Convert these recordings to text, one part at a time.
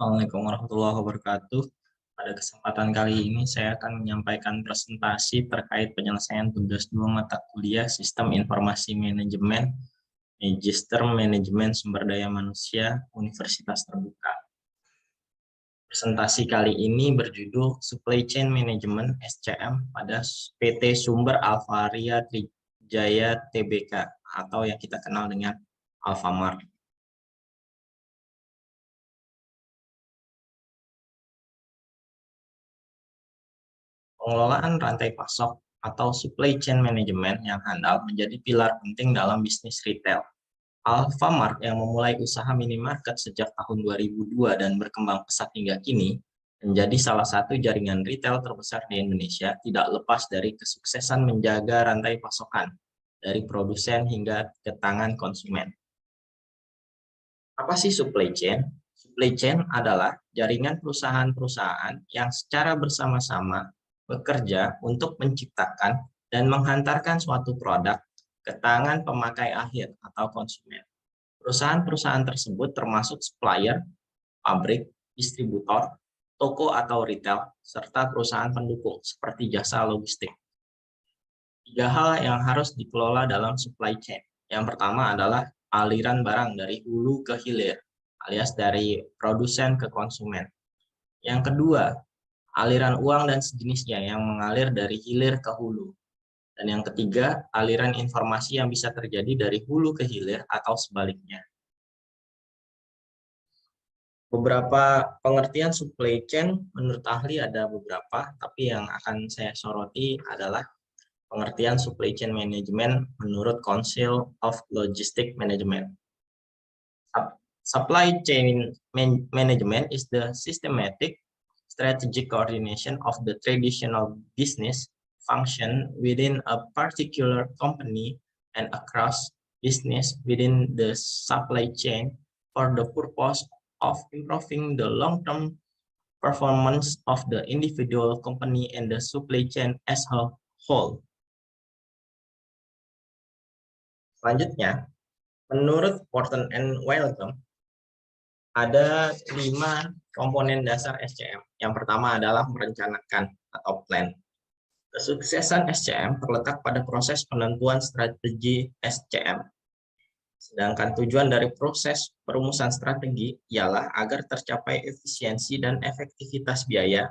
Assalamualaikum warahmatullahi wabarakatuh. Pada kesempatan kali ini saya akan menyampaikan presentasi terkait penyelesaian tugas 2 mata kuliah Sistem Informasi Manajemen, Magister Manajemen Sumber Daya Manusia, Universitas Terbuka. Presentasi kali ini berjudul Supply Chain Management SCM pada PT Sumber Alvaria Trijaya Tbk atau yang kita kenal dengan Alfamart. Pengelolaan rantai pasok atau supply chain management yang handal menjadi pilar penting dalam bisnis retail. Alfamart yang memulai usaha minimarket sejak tahun 2002 dan berkembang pesat hingga kini, menjadi salah satu jaringan retail terbesar di Indonesia, tidak lepas dari kesuksesan menjaga rantai pasokan dari produsen hingga ke tangan konsumen. Apa sih supply chain? Supply chain adalah jaringan perusahaan-perusahaan yang secara bersama-sama bekerja untuk menciptakan dan menghantarkan suatu produk ke tangan pemakai akhir atau konsumen. Perusahaan-perusahaan tersebut termasuk supplier, pabrik, distributor, toko atau retail, serta perusahaan pendukung seperti jasa logistik. 3 hal yang harus dikelola dalam supply chain. Yang pertama adalah aliran barang dari hulu ke hilir, alias dari produsen ke konsumen. Yang kedua, aliran uang dan sejenisnya yang mengalir dari hilir ke hulu. Dan yang ketiga, aliran informasi yang bisa terjadi dari hulu ke hilir atau sebaliknya. Beberapa pengertian supply chain menurut ahli ada beberapa, tapi yang akan saya soroti adalah pengertian supply chain management menurut Council of Logistics Management. Supply chain management is the systematic strategic coordination of the traditional business function within a particular company and across business within the supply chain for the purpose of improving the long-term performance of the individual company and the supply chain as a whole. Selanjutnya, menurut Wharton and Wellcome, ada 5 komponen dasar SCM. Yang pertama adalah merencanakan atau plan. Kesuksesan SCM terletak pada proses penentuan strategi SCM. Sedangkan tujuan dari proses perumusan strategi ialah agar tercapai efisiensi dan efektivitas biaya,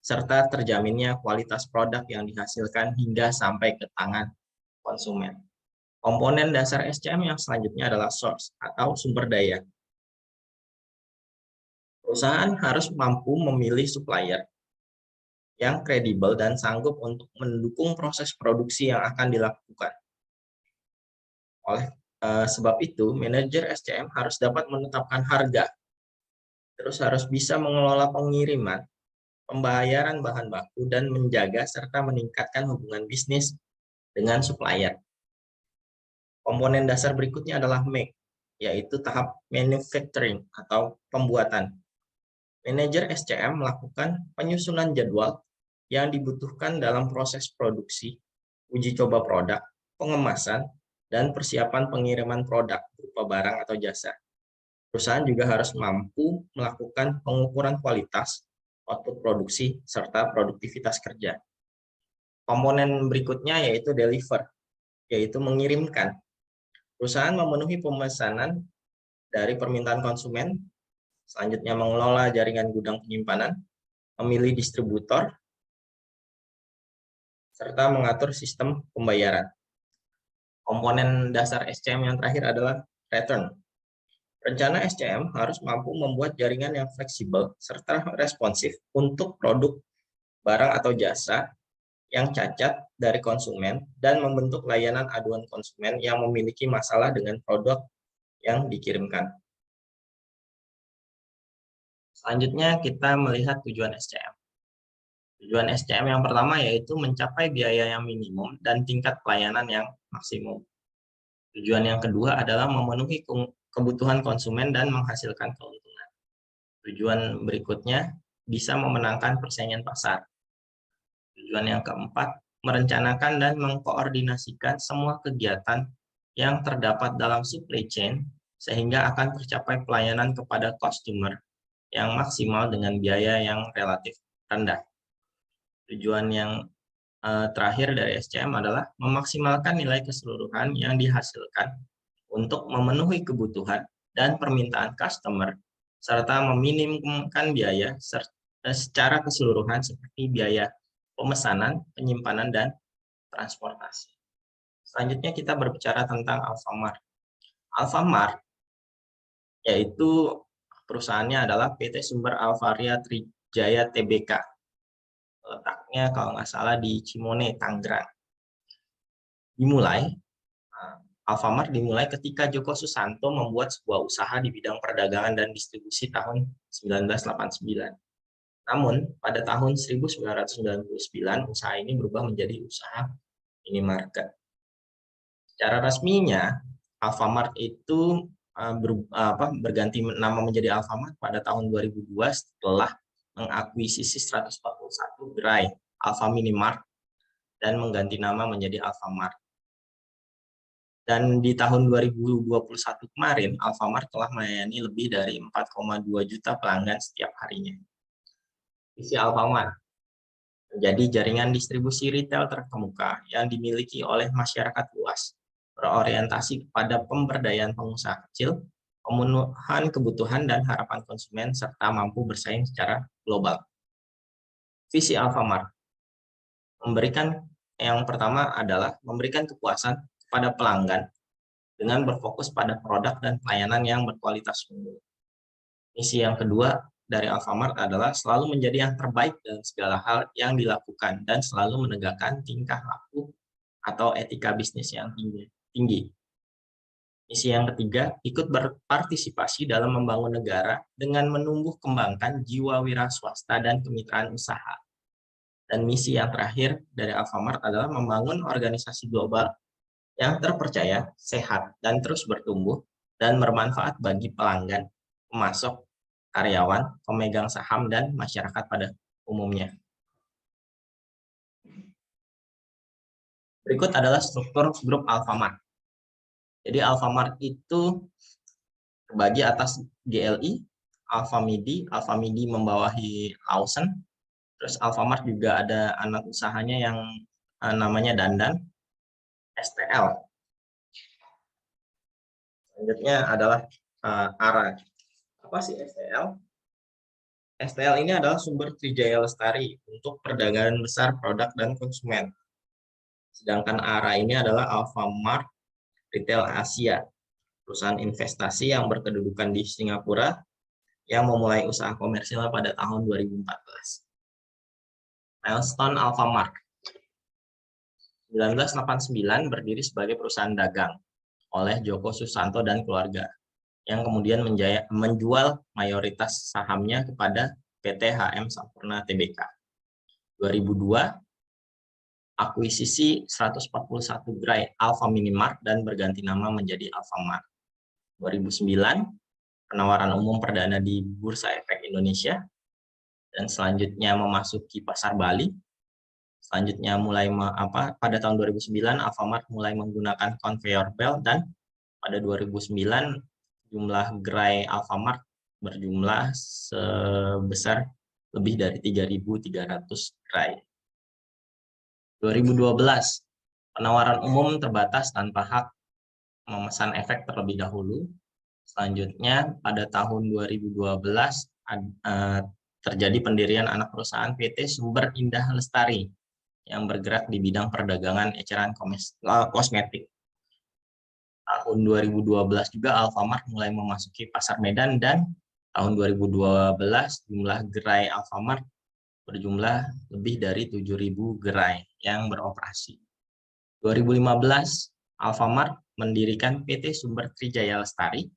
serta terjaminnya kualitas produk yang dihasilkan hingga sampai ke tangan konsumen. Komponen dasar SCM yang selanjutnya adalah source atau sumber daya. Perusahaan harus mampu memilih supplier yang kredibel dan sanggup untuk mendukung proses produksi yang akan dilakukan. Oleh sebab itu, manajer SCM harus dapat menetapkan harga, terus harus bisa mengelola pengiriman, pembayaran bahan baku, dan menjaga serta meningkatkan hubungan bisnis dengan supplier. Komponen dasar berikutnya adalah make, yaitu tahap manufacturing atau pembuatan. Manajer SCM melakukan penyusunan jadwal yang dibutuhkan dalam proses produksi, uji coba produk, pengemasan, dan persiapan pengiriman produk berupa barang atau jasa. Perusahaan juga harus mampu melakukan pengukuran kualitas, output produksi, serta produktivitas kerja. Komponen berikutnya yaitu deliver, yaitu mengirimkan. Perusahaan memenuhi pemesanan dari permintaan konsumen, selanjutnya mengelola jaringan gudang penyimpanan, memilih distributor, serta mengatur sistem pembayaran. Komponen dasar SCM yang terakhir adalah return. Rencana SCM harus mampu membuat jaringan yang fleksibel serta responsif untuk produk, barang atau jasa yang cacat dari konsumen dan membentuk layanan aduan konsumen yang memiliki masalah dengan produk yang dikirimkan. Selanjutnya kita melihat tujuan SCM. Tujuan SCM yang pertama yaitu mencapai biaya yang minimum dan tingkat pelayanan yang maksimum. Tujuan yang kedua adalah memenuhi kebutuhan konsumen dan menghasilkan keuntungan. Tujuan berikutnya bisa memenangkan persaingan pasar. Tujuan yang keempat, merencanakan dan mengkoordinasikan semua kegiatan yang terdapat dalam supply chain sehingga akan tercapai pelayanan kepada customer yang maksimal dengan biaya yang relatif rendah. Tujuan yang terakhir dari SCM adalah memaksimalkan nilai keseluruhan yang dihasilkan untuk memenuhi kebutuhan dan permintaan customer, serta meminimumkan biaya secara keseluruhan seperti biaya pemesanan, penyimpanan, dan transportasi. Selanjutnya kita berbicara tentang Alfamart. Alfamart yaitu perusahaannya adalah PT Sumber Alvaria Trijaya Tbk. Letaknya kalau nggak salah di Cimone, Tangerang. Alfamart dimulai ketika Joko Susanto membuat sebuah usaha di bidang perdagangan dan distribusi tahun 1989. Namun, pada tahun 1999, usaha ini berubah menjadi usaha minimarket. Secara resminya, Alfamart itu berganti nama menjadi Alfamart pada tahun 2002 setelah mengakuisisi 141 gerai Alfa Minimart dan mengganti nama menjadi Alfamart. Dan di tahun 2021 kemarin, Alfamart telah melayani lebih dari 4,2 juta pelanggan setiap harinya. Visi Alfamart menjadi jaringan distribusi retail terkemuka yang dimiliki oleh masyarakat luas, berorientasi kepada pemberdayaan pengusaha kecil, pemenuhan kebutuhan dan harapan konsumen, serta mampu bersaing secara global. Visi Alfamart yang pertama adalah memberikan kepuasan pada pelanggan dengan berfokus pada produk dan pelayanan yang berkualitas unggul. Misi yang kedua dari Alfamart adalah selalu menjadi yang terbaik dalam segala hal yang dilakukan dan selalu menegakkan tingkah laku atau etika bisnis yang tinggi. Misi yang ketiga, ikut berpartisipasi dalam membangun negara dengan menumbuh kembangkan jiwa wira swasta dan kemitraan usaha. Dan misi yang terakhir dari Alfamart adalah membangun organisasi global yang terpercaya, sehat, dan terus bertumbuh, dan bermanfaat bagi pelanggan, pemasok, karyawan, pemegang saham, dan masyarakat pada umumnya. Berikut adalah struktur grup Alfamart. Jadi Alfamart itu terbagi atas GLI, Alfamidi membawahi Lawson, terus Alfamart juga ada anak usahanya yang namanya Dandan, STL. Selanjutnya adalah ARA. Apa sih STL? STL ini adalah sumber Trijaya Lestari untuk perdagangan besar produk dan konsumen. Sedangkan ARA ini adalah Alfamart Retail Asia, perusahaan investasi yang berkedudukan di Singapura yang memulai usaha komersial pada tahun 2014. Milestone Alfamart 1989 berdiri sebagai perusahaan dagang oleh Joko Susanto dan keluarga, yang kemudian menjual mayoritas sahamnya kepada PT HM Sampurna Tbk. 2002, akuisisi 141 gerai Alfa Minimart dan berganti nama menjadi Alfamart. 2009, penawaran umum perdana di Bursa Efek Indonesia, dan selanjutnya memasuki pasar Bali. Selanjutnya pada tahun 2009 Alfamart mulai menggunakan conveyor belt, dan pada 2009 jumlah gerai Alfamart berjumlah sebesar lebih dari 3.300 gerai. 2012 penawaran umum terbatas tanpa hak memesan efek terlebih dahulu. Selanjutnya pada tahun 2012 terjadi pendirian anak perusahaan PT Sumber Indah Lestari yang bergerak di bidang perdagangan eceran kosmetik. Tahun 2012 juga Alfamart mulai memasuki pasar Medan, dan tahun 2012 jumlah gerai Alfamart berjumlah lebih dari 7.000 gerai yang beroperasi. 2015 Alfamart mendirikan PT Sumber Trijaya Lestari.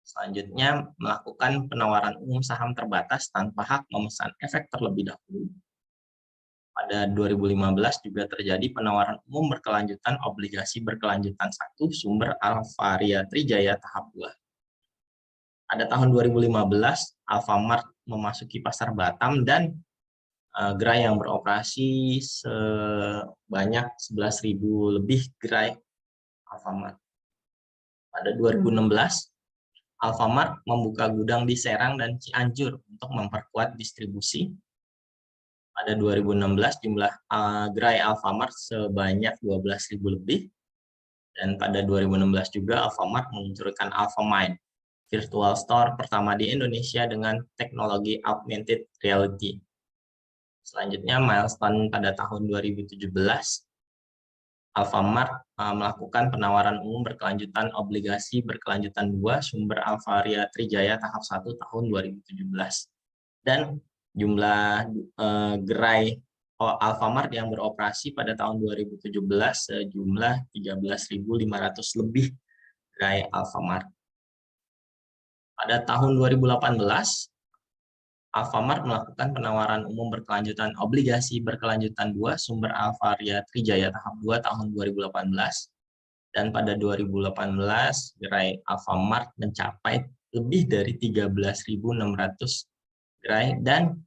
Selanjutnya melakukan penawaran umum saham terbatas tanpa hak memesan efek terlebih dahulu. Pada 2015 juga terjadi penawaran umum berkelanjutan obligasi berkelanjutan 1 Sumber Alvaria Trijaya tahap 2. Pada tahun 2015, Alfamart memasuki pasar Batam, dan gerai yang beroperasi sebanyak 11.000 lebih gerai Alfamart. Pada 2016, Alfamart membuka gudang di Serang dan Cianjur untuk memperkuat distribusi. Pada 2016 jumlah gerai Alfamart sebanyak 12.000 lebih. Dan pada 2016 juga Alfamart meluncurkan Alfamind, virtual store pertama di Indonesia dengan teknologi augmented reality. Selanjutnya milestone pada tahun 2017, Alfamart melakukan penawaran umum berkelanjutan obligasi berkelanjutan 2 sumber Alvaria Trijaya tahap 1 tahun 2017. Dan jumlah gerai Alfamart yang beroperasi pada tahun 2017 sejumlah 13.500 lebih gerai Alfamart. Pada tahun 2018, Alfamart melakukan penawaran umum berkelanjutan obligasi berkelanjutan 2 sumber Alvaria Trijaya tahap 2 tahun 2018. Dan pada 2018, gerai Alfamart mencapai lebih dari 13.600 gerai, dan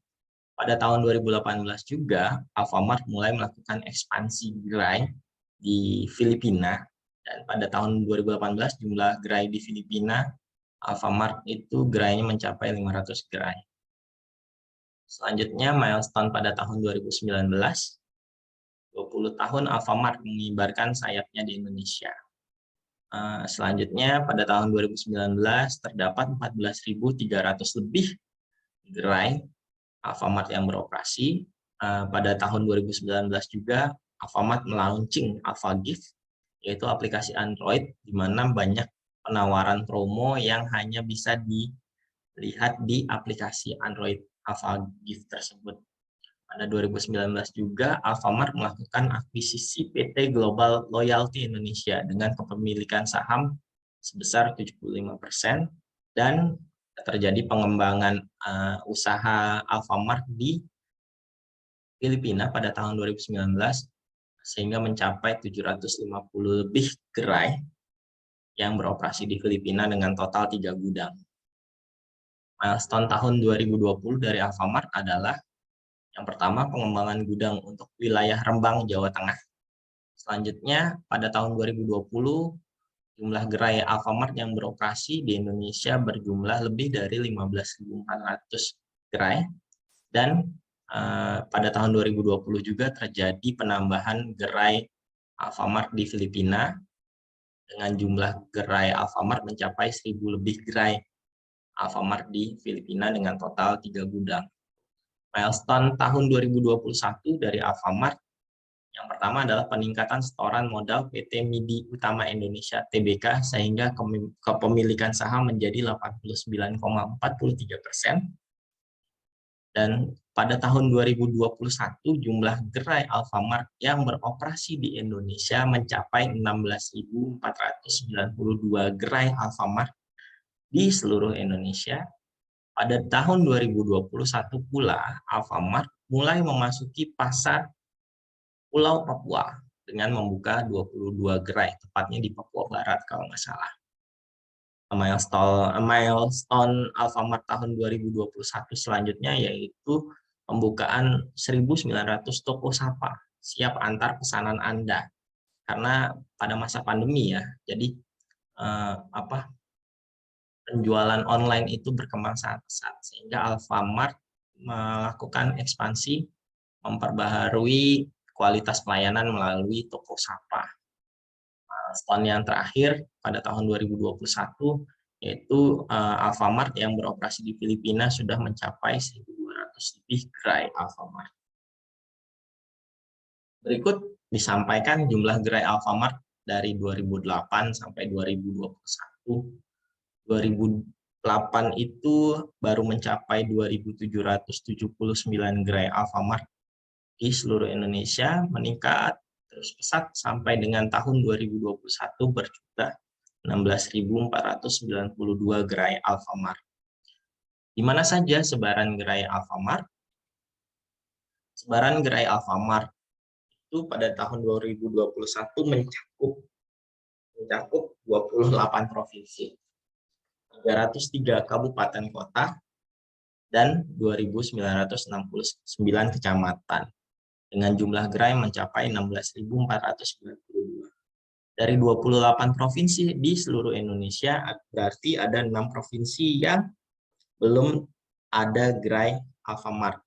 pada tahun 2018 juga Alfamart mulai melakukan ekspansi gerai di Filipina, dan pada tahun 2018 jumlah gerai di Filipina Alfamart itu gerainya mencapai 500 gerai. Selanjutnya milestone pada tahun 2019, 20 tahun Alfamart mengibarkan sayapnya di Indonesia. Selanjutnya pada tahun 2019 terdapat 14.300 lebih gerai Alfamart yang beroperasi. Pada tahun 2019 juga Alfamart melaunching AlfaGift, yaitu aplikasi Android di mana banyak penawaran promo yang hanya bisa dilihat di aplikasi Android AlfaGift tersebut. Pada 2019 juga Alfamart melakukan akuisisi PT Global Loyalty Indonesia dengan kepemilikan saham sebesar 75%, dan terjadi pengembangan usaha Alfamart di Filipina pada tahun 2019 sehingga mencapai 750 lebih gerai yang beroperasi di Filipina dengan total 3 gudang. Milestone tahun 2020 dari Alfamart adalah yang pertama pengembangan gudang untuk wilayah Rembang, Jawa Tengah. Selanjutnya pada tahun 2020 jumlah gerai Alfamart yang beroperasi di Indonesia berjumlah lebih dari 15.400 gerai, dan pada tahun 2020 juga terjadi penambahan gerai Alfamart di Filipina dengan jumlah gerai Alfamart mencapai 1.000 lebih gerai Alfamart di Filipina dengan total 3 gudang. Milestone tahun 2021 dari Alfamart yang pertama adalah peningkatan setoran modal PT Midi Utama Indonesia Tbk sehingga kepemilikan saham menjadi 89,43%. Dan pada tahun 2021 jumlah gerai Alfamart yang beroperasi di Indonesia mencapai 16.492 gerai Alfamart di seluruh Indonesia. Pada tahun 2021 pula Alfamart mulai memasuki pasar Pulau Papua dengan membuka 22 gerai, tepatnya di Papua Barat kalau nggak salah. Milestone Alfamart tahun 2021 selanjutnya yaitu pembukaan 1.900 toko sapa siap antar pesanan Anda. Karena pada masa pandemi ya, jadi penjualan online itu berkembang sangat pesat sehingga Alfamart melakukan ekspansi memperbaharui kualitas pelayanan melalui toko sapa. Milestone yang terakhir pada tahun 2021 yaitu Alfamart yang beroperasi di Filipina sudah mencapai 1.200 lebih gerai Alfamart. Berikut disampaikan jumlah gerai Alfamart dari 2008 sampai 2021. 2008 itu baru mencapai 2.779 gerai Alfamart di seluruh Indonesia, meningkat terus pesat sampai dengan tahun 2021 berjumlah 16.492 gerai Alfamart. Di mana saja sebaran gerai Alfamart? Sebaran gerai Alfamart itu pada tahun 2021 mencakup 28 provinsi, 303 kabupaten kota, dan 2.969 kecamatan. Dengan jumlah gerai mencapai 16.492. Dari 28 provinsi di seluruh Indonesia, berarti ada 6 provinsi yang belum ada gerai Alfamart.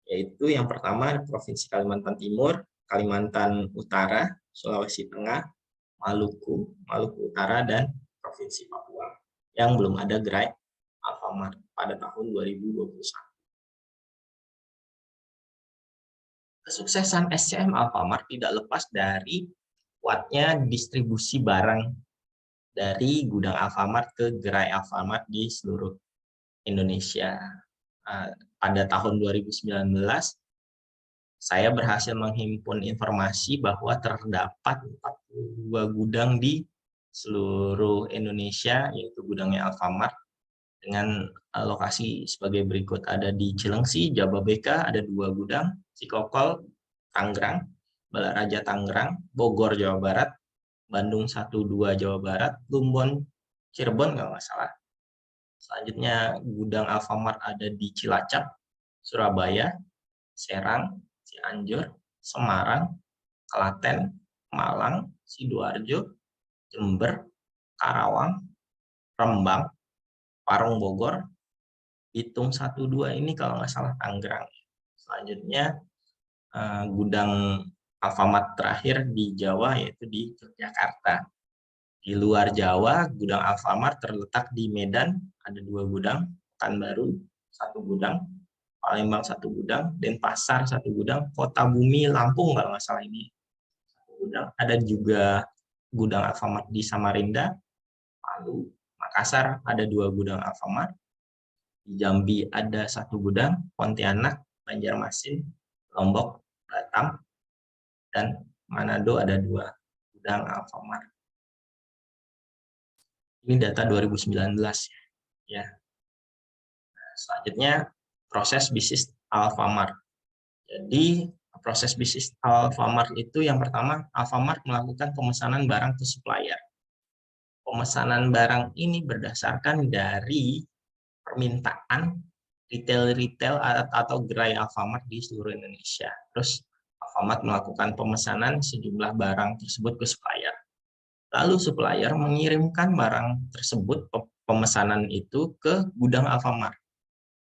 Yaitu yang pertama Provinsi Kalimantan Timur, Kalimantan Utara, Sulawesi Tengah, Maluku Utara, dan Provinsi Papua yang belum ada gerai Alfamart pada tahun 2021. Kesuksesan SCM Alfamart tidak lepas dari kuatnya distribusi barang dari gudang Alfamart ke gerai Alfamart di seluruh Indonesia. Pada tahun 2019, saya berhasil menghimpun informasi bahwa terdapat 42 gudang di seluruh Indonesia, yaitu gudangnya Alfamart, dengan lokasi sebagai berikut. Ada di Cilengsi, Jababeka, ada 2 gudang, Cikokol, Tangerang, Balaraja Tangerang, Bogor, Jawa Barat, Bandung 1-2 Jawa Barat, Lumbon, Cirebon kalau nggak salah. Selanjutnya gudang Alfamart ada di Cilacap, Surabaya, Serang, Cianjur, Semarang, Klaten, Malang, Sidoarjo, Jember, Karawang, Rembang, Parung Bogor, Bitung 1-2 ini kalau nggak salah Tangerang. Selanjutnya gudang Alfamart terakhir di Jawa yaitu di Yogyakarta. Di luar Jawa, gudang Alfamart terletak di Medan, ada 2 gudang, Pekanbaru 1 gudang, Palembang 1 gudang, Denpasar 1 gudang, Kota Bumi, Lampung kalau nggak salah ini 1 gudang. Ada juga gudang Alfamart di Samarinda, Palu, Makassar ada 2 gudang Alfamart, di Jambi ada 1 gudang, Pontianak, Banjarmasin, Lombok, Batam, dan Manado ada 2 gudang Alfamart. Ini data 2019 ya. Selanjutnya proses bisnis Alfamart. Jadi proses bisnis Alfamart itu yang pertama, Alfamart melakukan pemesanan barang ke supplier. Pemesanan barang ini berdasarkan dari permintaan retail atau gerai Alfamart di seluruh Indonesia. Terus Alfamart melakukan pemesanan sejumlah barang tersebut ke supplier. Lalu supplier mengirimkan barang tersebut, pemesanan itu ke gudang Alfamart.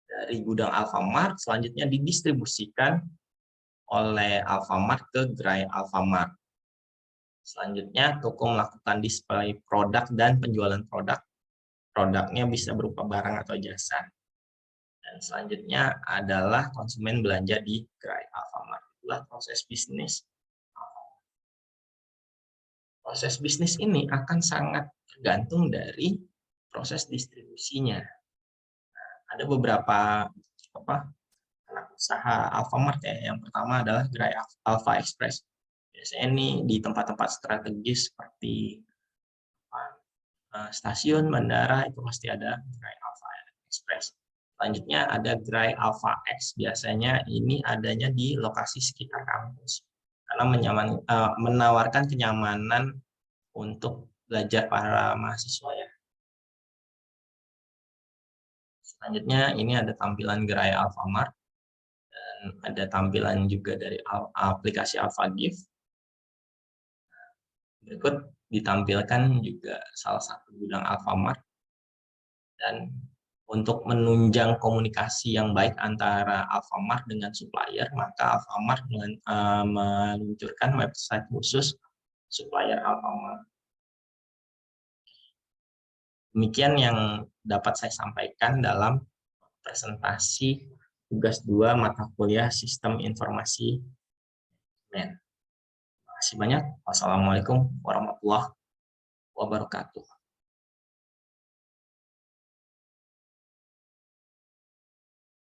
Dari gudang Alfamart selanjutnya didistribusikan oleh Alfamart ke gerai Alfamart. Selanjutnya toko melakukan display produk dan penjualan produk. Produknya bisa berupa barang atau jasa. Dan selanjutnya adalah konsumen belanja di gerai Alfamart. Itulah proses bisnis. Proses bisnis ini akan sangat tergantung dari proses distribusinya. Nah, ada beberapa anak usaha Alfamart ya. Yang pertama adalah gerai Alfa Express. Biasanya ini di tempat-tempat strategis seperti stasiun, bandara, itu pasti ada gerai Alfa Express. Selanjutnya ada gerai Alfa X. Biasanya ini adanya di lokasi sekitar kampus. Karena menawarkan kenyamanan untuk belajar para mahasiswa ya. Selanjutnya ini ada tampilan gerai Alfamart dan ada tampilan juga dari aplikasi AlfaGift. Berikut ditampilkan juga salah satu gudang Alfamart. Dan untuk menunjang komunikasi yang baik antara Alfamart dengan supplier, maka Alfamart meluncurkan website khusus supplier Alfamart. Demikian yang dapat saya sampaikan dalam presentasi tugas 2 mata kuliah Sistem Informasi Manajemen. Terima kasih banyak. Wassalamualaikum warahmatullahi wabarakatuh.